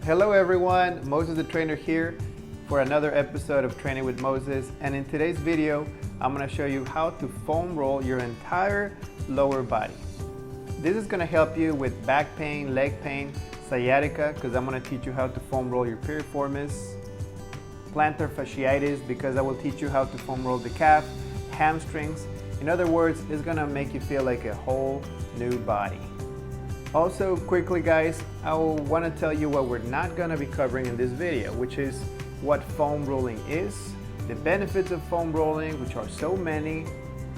Hello everyone, Moses the trainer here for another episode of Training with Moses, and in today's video I'm going to show you how to foam roll your entire lower body. This is going to help you with back pain, leg pain, sciatica, because I'm going to teach you how to foam roll your piriformis, plantar fasciitis, because I will teach you how to foam roll the calf, hamstrings. In other words, it's going to make you feel like a whole new body. Also, quickly guys, I want to tell you what we're not going to be covering in this video, which is what foam rolling is, the benefits of foam rolling, which are so many,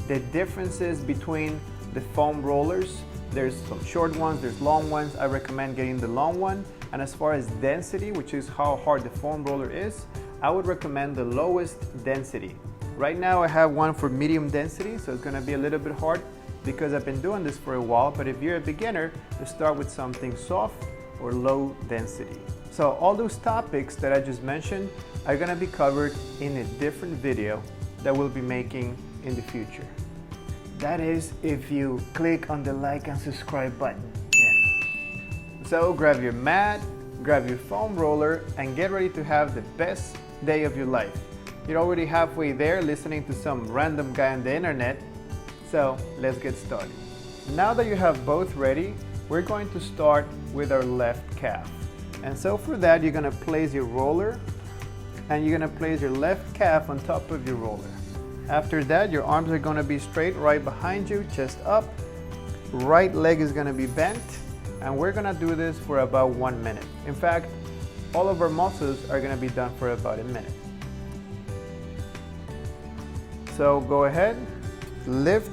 the differences between the foam rollers. There's some short ones, there's long ones. I recommend getting the long one. And as far as density, which is how hard the foam roller is, I would recommend the lowest density. Right now I have one for medium density, so it's going to be a little bit hard because I've been doing this for a while, but if you're a beginner, you start with something soft or low density. So all those topics that I just mentioned are going to be covered in a different video that we'll be making in the future. That is, if you click on the like and subscribe button. Yeah. So grab your mat, grab your foam roller, and get ready to have the best day of your life. You're already halfway there listening to some random guy on the internet. So let's get started. Now that you have both ready, we're going to start with our left calf. And so for that, you're going to place your roller and you're going to place your left calf on top of your roller. After that, your arms are going to be straight right behind you, chest up. Right leg is going to be bent, and we're going to do this for about 1 minute. In fact, all of our muscles are going to be done for about a minute. So go ahead, lift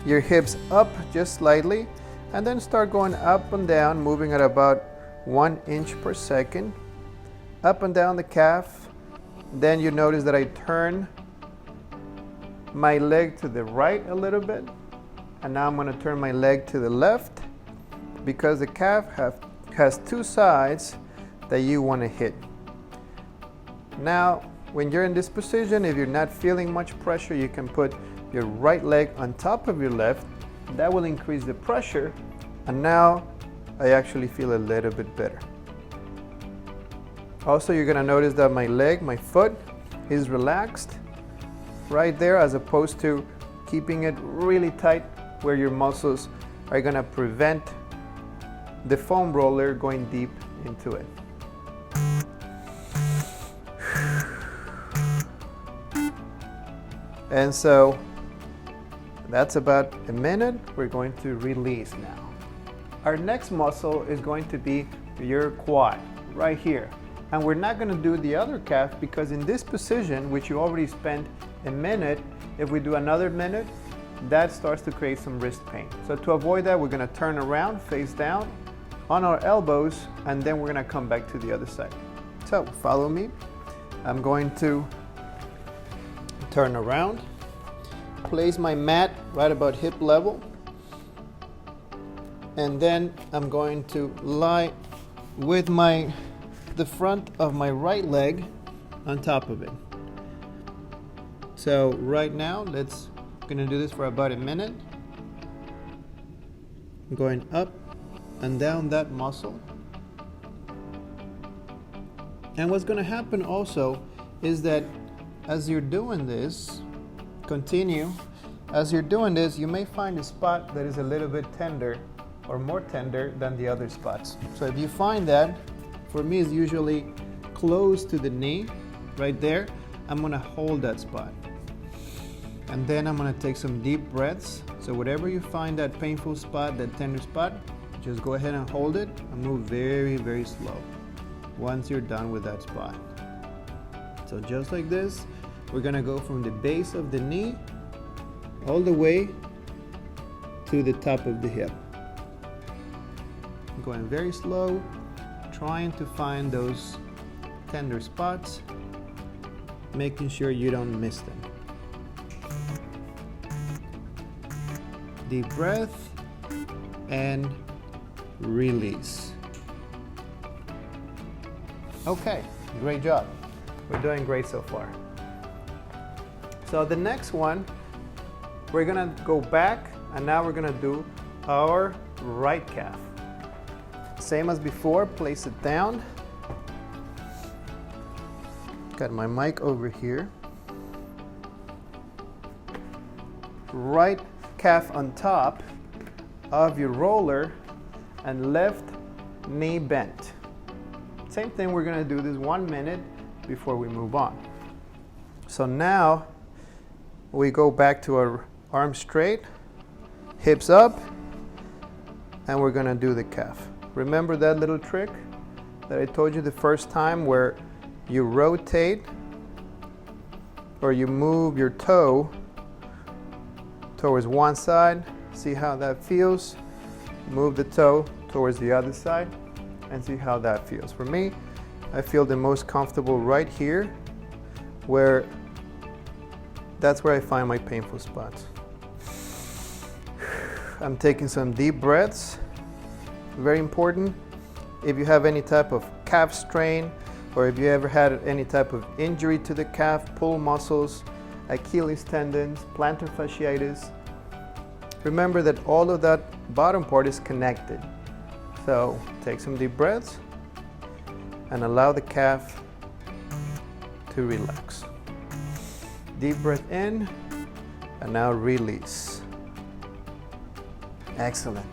your hips up just slightly, and then start going up and down, moving at about 1 inch per second, up and down the calf. Then you notice that I turn my leg to the right a little bit, and now I'm going to turn my leg to the left because the calf has two sides that you want to hit. Now, when you're in this position, if you're not feeling much pressure, you can put your right leg on top of your left. That will increase the pressure, and now I actually feel a little bit better. Also, you're going to notice that my foot is relaxed right there, as opposed to keeping it really tight where your muscles are going to prevent the foam roller going deep into it. And so that's about a minute. We're going to release now. Our next muscle is going to be your quad right here. And we're not going to do the other calf because in this position, which you already spent a minute, if we do another minute, that starts to create some wrist pain. So to avoid that, we're going to turn around, face down on our elbows, and then we're going to come back to the other side. So follow me. I'm going to turn around, place my mat right about hip level, and then I'm going to lie with the front of my right leg on top of it. So right now, gonna do this for about a minute. I'm going up and down that muscle. And what's gonna happen also is that as you're doing this, as you're doing this, you may find a spot that is a little bit tender or more tender than the other spots. So if you find that, for me it's usually close to the knee, right there, I'm gonna hold that spot. And then I'm gonna take some deep breaths. So whatever you find that painful spot, that tender spot, just go ahead and hold it and move very, very slow once you're done with that spot. So just like this, we're gonna go from the base of the knee all the way to the top of the hip. Going very slow, trying to find those tender spots, making sure you don't miss them. Deep breath and release. Okay, great job. We're doing great so far. So the next one, we're gonna go back, and now we're gonna do our right calf. Same as before, place it down, Got my mic over here. Right calf on top of your roller and left knee bent. Same thing, we're gonna do this 1 minute before we move on. So now we go back to our arms straight, hips up, and we're gonna do the calf. Remember that little trick that I told you the first time where you rotate or you move your toe towards one side, see how that feels? Move the toe towards the other side and see how that feels. For me, I feel the most comfortable right here, where that's where I find my painful spots. I'm taking some deep breaths. Very important. If you have any type of calf strain, or if you ever had any type of injury to the calf, pull muscles, Achilles tendons, plantar fasciitis, remember that all of that bottom part is connected. So take some deep breaths and allow the calf to relax. Deep breath in and now release. Excellent.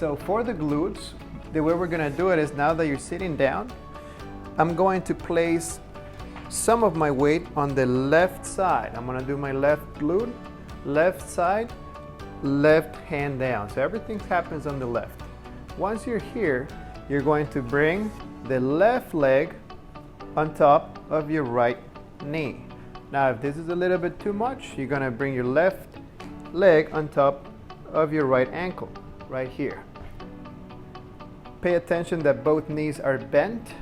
So for the glutes, the way we're gonna do it is, now that you're sitting down, I'm going to place some of my weight on the left side. I'm gonna do my left glute, left side, left hand down. So everything happens on the left. Once you're here, you're going to bring the left leg on top of your right knee. Now, if this is a little bit too much, you're gonna bring your left leg on top of your right ankle, right here. Pay attention that both knees are bent,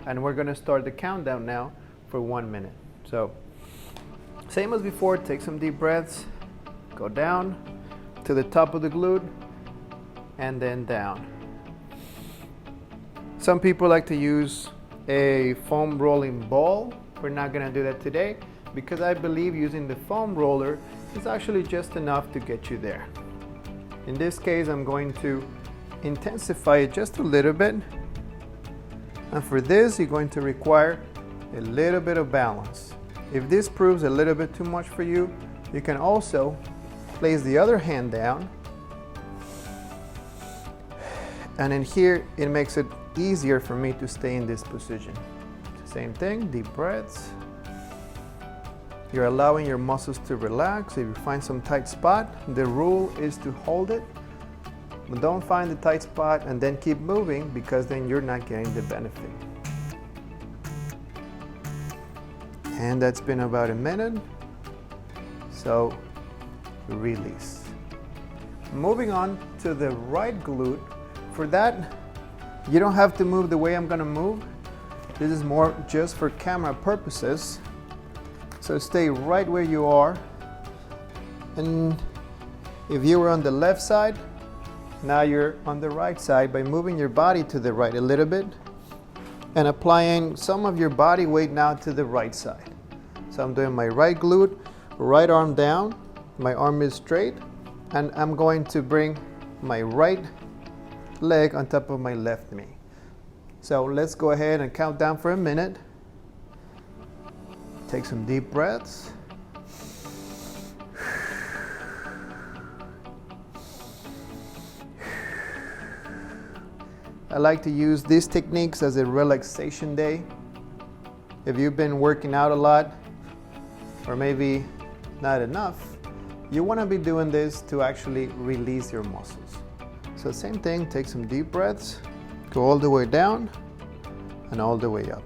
and we're gonna start the countdown now for 1 minute. So, same as before, take some deep breaths, go down to the top of the glute, and then down. Some people like to use a foam rolling ball. We're not gonna do that today, because I believe using the foam roller is actually just enough to get you there. In this case, I'm going to intensify it just a little bit. And for this, you're going to require a little bit of balance. If this proves a little bit too much for you, you can also place the other hand down. And in here, it makes it easier for me to stay in this position. Same thing, deep breaths. You're allowing your muscles to relax. If you find some tight spot, the rule is to hold it. But don't find the tight spot and then keep moving, because then you're not getting the benefit. And that's been about a minute. So release. Moving on to the right glute. For that, you don't have to move the way I'm gonna move. This is more just for camera purposes. So stay right where you are. And if you were on the left side, now you're on the right side by moving your body to the right a little bit and applying some of your body weight now to the right side. So I'm doing my right glute, right arm down, my arm is straight, and I'm going to bring my right leg on top of my left knee. So let's go ahead and count down for a minute. Take some deep breaths. I like to use these techniques as a relaxation day. If you've been working out a lot, or maybe not enough, you want to be doing this to actually release your muscles. So same thing, take some deep breaths, go all the way down and all the way up.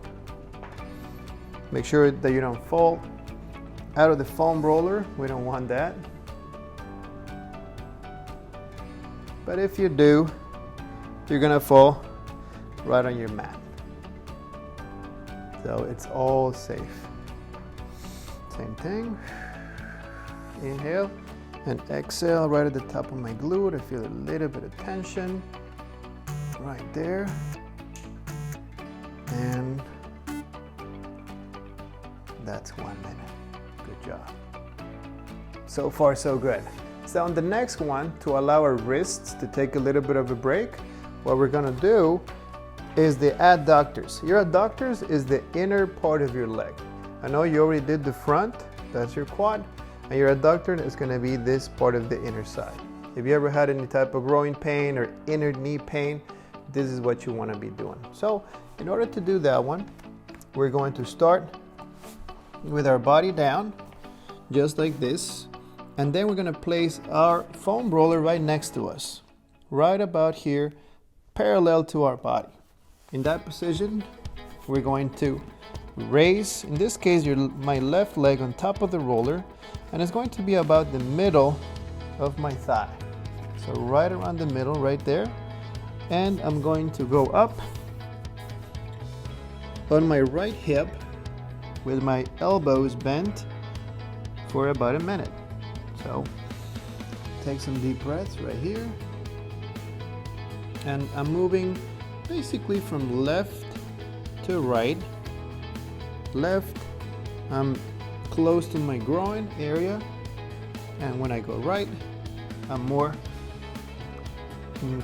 Make sure that you don't fall out of the foam roller. We don't want that. But if you do, you're gonna fall right on your mat. So it's all safe. Same thing. Inhale and exhale right at the top of my glute. I feel a little bit of tension right there. And that's 1 minute. Good job. So far, so good. So on the next one, to allow our wrists to take a little bit of a break, what we're gonna do is the adductors. Your adductors is the inner part of your leg. I know you already did the front, that's your quad, and your adductor is going to be this part of the inner side. If you ever had any type of growing pain or inner knee pain, this is what you want to be doing. So in order to do that one, we're going to start with our body down, just like this, and then we're going to place our foam roller right next to us, right about here, parallel to our body. In that position, we're going to raise, in this case, my left leg on top of the roller, and it's going to be about the middle of my thigh. So right around the middle, right there. And I'm going to go up on my right hip with my elbows bent for about a minute. So take some deep breaths right here. And I'm moving basically from left to right. Left, I'm close to my groin area, and when I go right, I'm more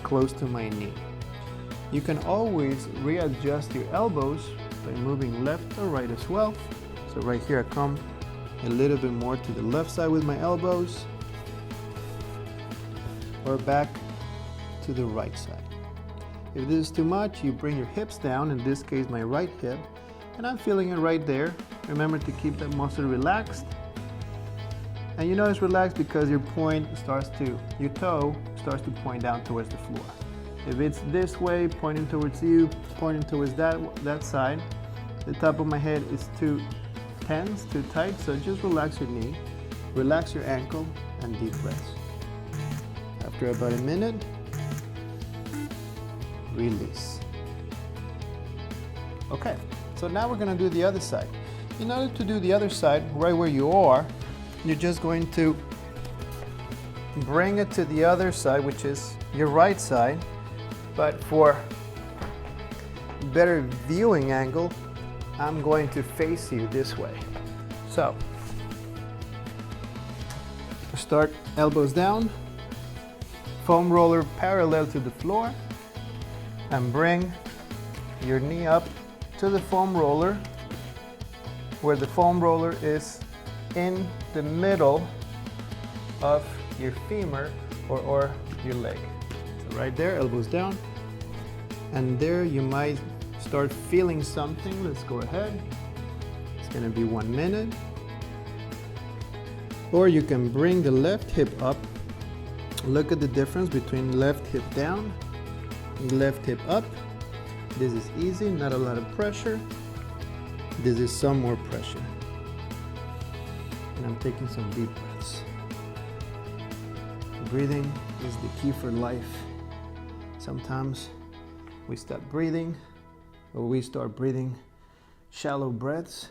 close to my knee. You can always readjust your elbows by moving left or right as well. So right here I come a little bit more to the left side with my elbows, or back to the right side. If this is too much, you bring your hips down, in this case my right hip, and I'm feeling it right there. Remember to keep that muscle relaxed. And you know it's relaxed because your toe starts to point down towards the floor. If it's this way, pointing towards you, pointing towards that side, the top of my head is too tense, too tight, so just relax your knee, relax your ankle, and deep breaths. After about a minute, release. Okay, so now we're going to do the other side. In order to do the other side, right where you are, you're just going to bring it to the other side, which is your right side, but for better viewing angle, I'm going to face you this way. So, start elbows down, foam roller parallel to the floor, and bring your knee up to the foam roller, where the foam roller is in the middle of your femur or your leg. So right there, elbows down, and there you might start feeling something. Let's go ahead. It's going to be 1 minute. Or you can bring the left hip up. Look at the difference between left hip down and left hip up. This is easy, not a lot of pressure. This is some more pressure. And I'm taking some deep breaths. Breathing is the key for life. Sometimes we stop breathing, or we start breathing shallow breaths,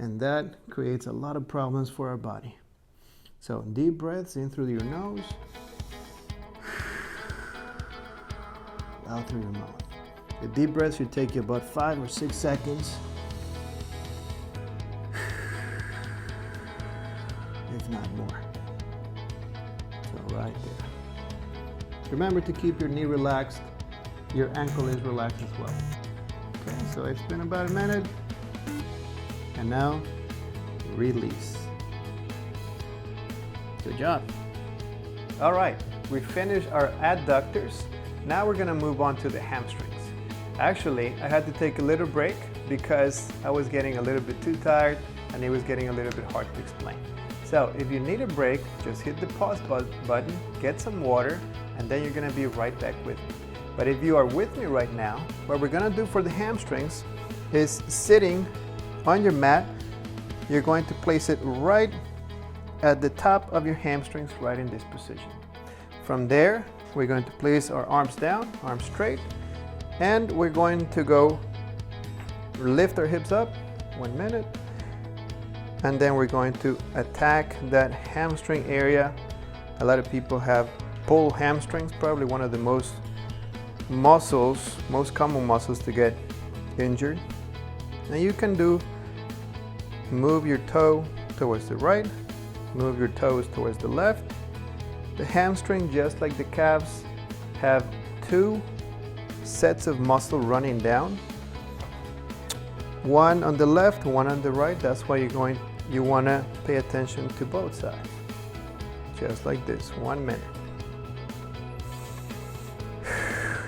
and that creates a lot of problems for our body. So deep breaths in through your nose, out through your mouth. The deep breath should take you about 5 or 6 seconds, if not more. So right there. Remember to keep your knee relaxed. Your ankle is relaxed as well. Okay, so it's been about a minute. And now, release. Good job. All right, we finished our adductors. Now we're gonna move on to the hamstrings. Actually, I had to take a little break because I was getting a little bit too tired and it was getting a little bit hard to explain. So if you need a break, just hit the pause button, get some water, and then you're gonna be right back with me. But if you are with me right now, what we're gonna do for the hamstrings is sitting on your mat, you're going to place it right at the top of your hamstrings, right in this position. From there, we're going to place our arms down, arms straight, and we're going to go lift our hips up, 1 minute, and then we're going to attack that hamstring area. A lot of people have pull hamstrings, probably one of the most common muscles to get injured. And you can move your toe towards the right, move your toes towards the left. The hamstring, just like the calves, have 2 sets of muscle running down. One on the left, one on the right. That's why you want to pay attention to both sides. Just like this, 1 minute.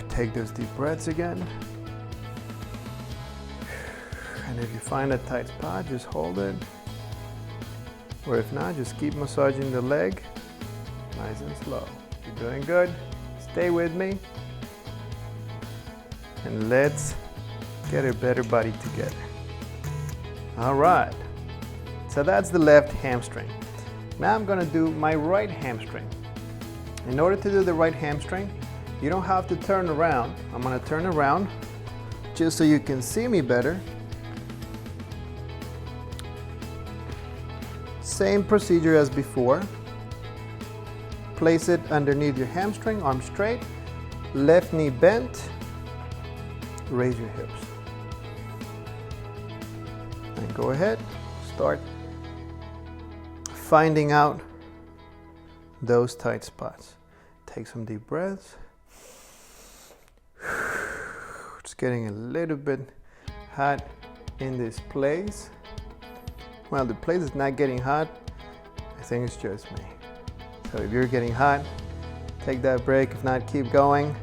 Take those deep breaths again. And if you find a tight spot, just hold it. Or if not, just keep massaging the leg, nice and slow. You're doing good. Stay with me. And let's get a better body together. All right. So that's the left hamstring. Now I'm gonna do my right hamstring. In order to do the right hamstring, you don't have to turn around. I'm gonna turn around just so you can see me better. Same procedure as before. Place it underneath your hamstring, arm straight, left knee bent, raise your hips. And go ahead, start finding out those tight spots. Take some deep breaths. It's getting a little bit hot in this place. Well, the place is not getting hot. I think it's just me. So if you're getting hot, take that break. If not, keep going.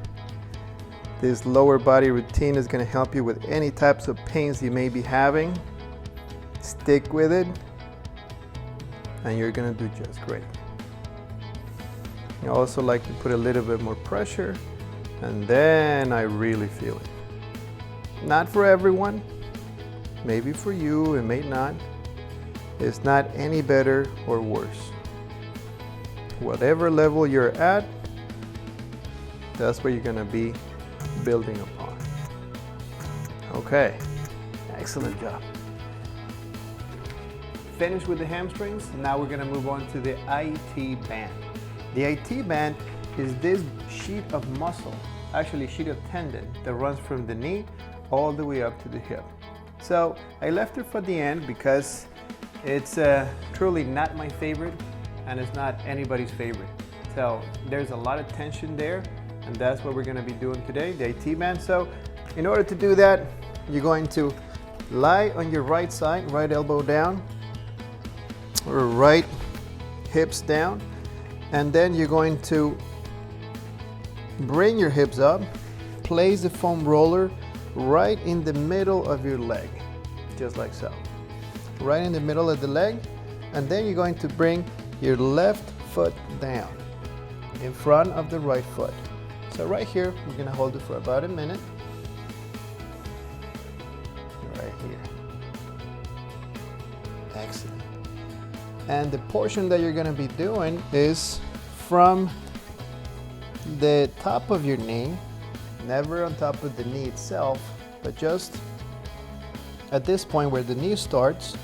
This lower body routine is going to help you with any types of pains you may be having. Stick with it, and you're going to do just great. I also like to put a little bit more pressure, and then I really feel it. Not for everyone. Maybe for you, it may not. It's not any better or worse. Whatever level you're at, that's where you're going to be building upon. Okay, excellent job. Finished with the hamstrings. Now we're going to move on to the IT band. The IT band is this sheet of muscle, actually sheet of tendon, that runs from the knee all the way up to the hip. So I left it for the end because it's truly not my favorite, and it's not anybody's favorite. So there's a lot of tension there, and that's what we're going to be doing today, the IT band. So in order to do that, you're going to lie on your right side, right elbow down, or right hips down, and then you're going to bring your hips up, place the foam roller right in the middle of your leg, just like so. Right in the middle of the leg, and then you're going to bring your left foot down in front of the right foot. So right here, you're going to hold it for about a minute. Right here. Excellent. And the portion that you're going to be doing is from the top of your knee, never on top of the knee itself, but just at this point where the knee starts,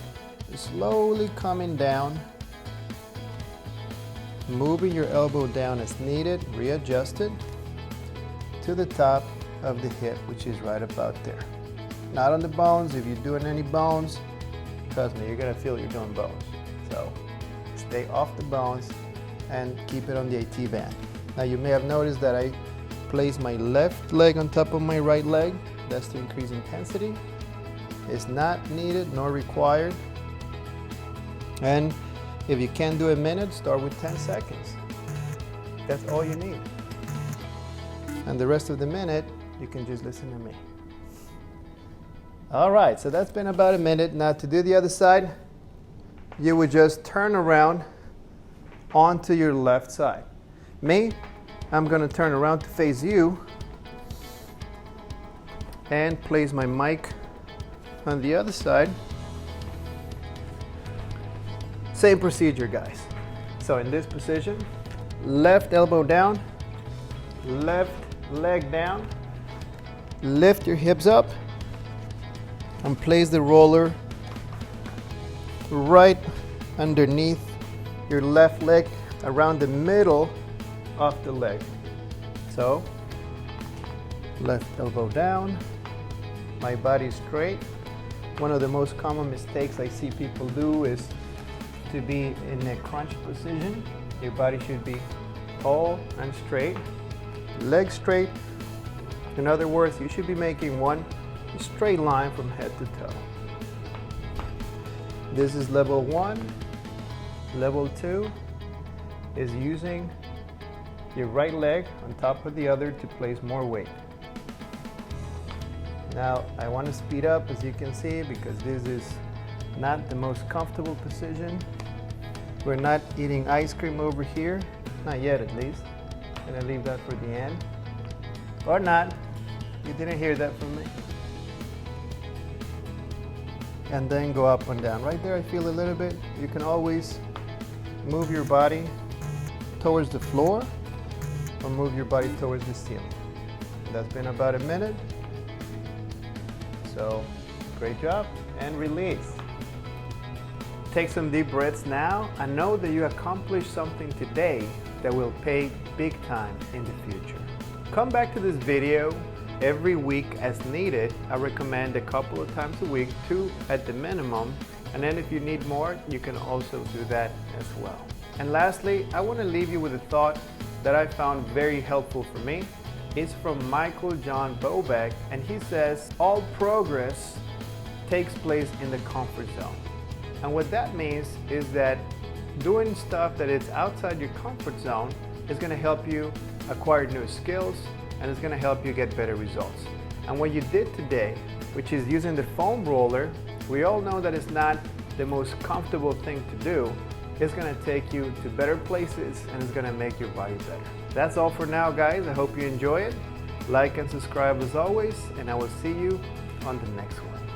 slowly coming down, moving your elbow down as needed, readjust it to the top of the hip, which is right about there. Not on the bones. If you're doing any bones, trust me, you're gonna feel you're doing bones. So stay off the bones and keep it on the AT band. Now you may have noticed that I place my left leg on top of my right leg. That's to increase intensity. It's not needed nor required. And if you can't do a minute, start with 10 seconds. That's all you need. And the rest of the minute, you can just listen to me. All right, so that's been about a minute. Now to do the other side, you would just turn around onto your left side. Me, I'm gonna turn around to face you and place my mic on the other side. Same procedure, guys. So in this position, left elbow down, left leg down, lift your hips up, and place the roller right underneath your left leg, around the middle of the leg. So, left elbow down, my body straight. One of the most common mistakes I see people do is to be in a crunch position. Your body should be tall and straight, legs straight, In other words, you should be making one straight line from head to toe. This is level 1. Level 2 is using your right leg on top of the other to place more weight. Now I want to speed up, as you can see, because this is not the most comfortable position. We're not eating ice cream over here, not yet at least. I'm gonna leave that for the end. Or not, you didn't hear that from me. And then go up and down. Right there I feel a little bit. You can always move your body towards the floor or move your body towards the ceiling. That's been about a minute. So, great job, and release. Take some deep breaths now, and know that you accomplished something today that will pay big time in the future. Come back to this video every week as needed. I recommend a couple of times a week, 2 at the minimum, and then if you need more, you can also do that as well. And lastly, I want to leave you with a thought that I found very helpful for me. It's from Michael John Bobeck, and he says, all progress takes place in the comfort zone. And what that means is that doing stuff that is outside your comfort zone is going to help you acquire new skills, and it's going to help you get better results. And what you did today, which is using the foam roller, we all know that it's not the most comfortable thing to do. It's going to take you to better places, and it's going to make your body better. That's all for now, guys. I hope you enjoy it. Like and subscribe as always, and I will see you on the next one.